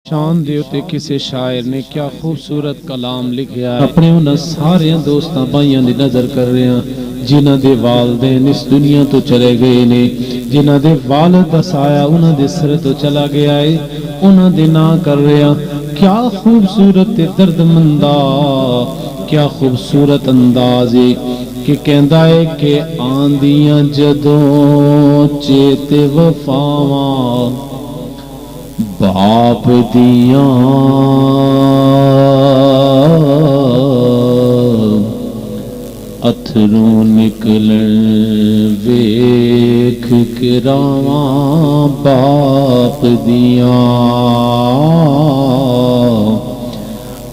شان دے اتے کسی شاعر نے کیا خوبصورت کلام لکھیا ہے۔ اپنے انہاں سارے دوستاں بھائیاں دی نظر کر رہے ہیں جنہاں دے والدین اس دنیا تو چلے گئے نے، جنہاں دے والد دا سایہ انہاں دے سر تو چلا گیا ہے، انہاں دے نا کر رہے ہیں۔ کیا خوبصورت درد مندہ، کیا خوبصورت انداز ہے کہ کہندا ہے کہ آندیاں جدوں چیتے وفاواں باپ دیاں اتھروں نکلن ویکھ کے راواں باپ دیاں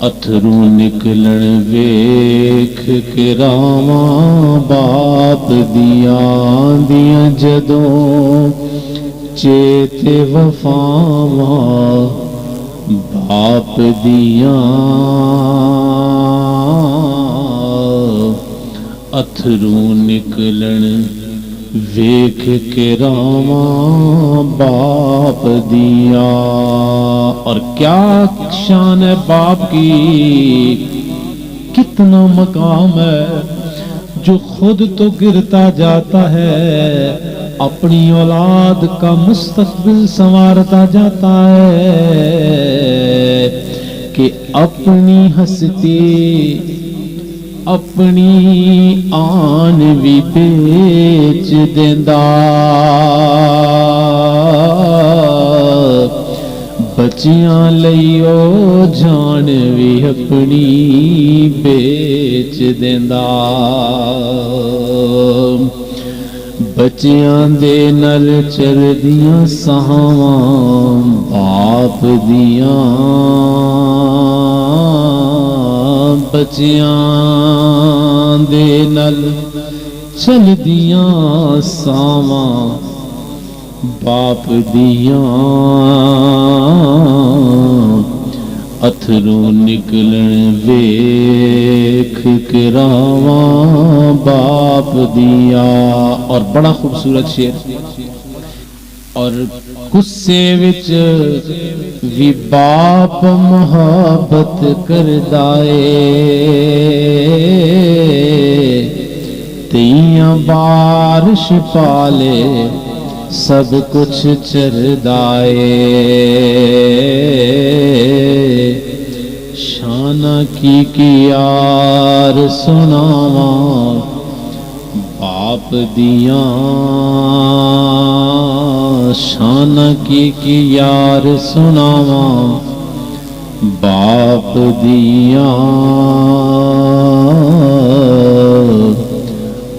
اتھروں نکلن ویکھ کے راواں باپ دیاں دیاں جدوں چیتے وفاواں باپ دیاں اتھروں نکلن ویکھ کے راواں باپ دیاں۔ اور کیا شان ہے باپ کی، کتنا مقام ہے، جو خود تو گرتا جاتا ہے اپنی اولاد کا مستقبل سنوارتا جاتا ہے کہ اپنی ہستی اپنی آن بھی بیچ دیندا، بچیاں لئیو جان بھی اپنی بیچ دیندا، بچیاں دے نل چردیاں سہاواں باپ دیاں، بچیاں دے نل چلدیاں ساواں باپ دیاں اتھروں نکلن ویکھ کے راواں باپ دیا۔ اور بڑا خوبصورت شعر، اور غصے وچ وی باپ محبت کردا اے، تیاں بارش پالے سب کچھ چردا اے، شانہ کی یار سناواں باپ دیاں، شانہ کی یار سناواں باپ دیاں،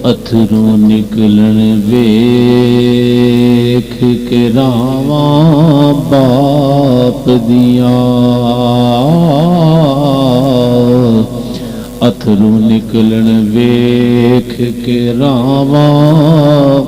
اتھروں نکلن ویکھ کے راواں باپ دیاں، اتھروں نکلن ویکھ کے راواں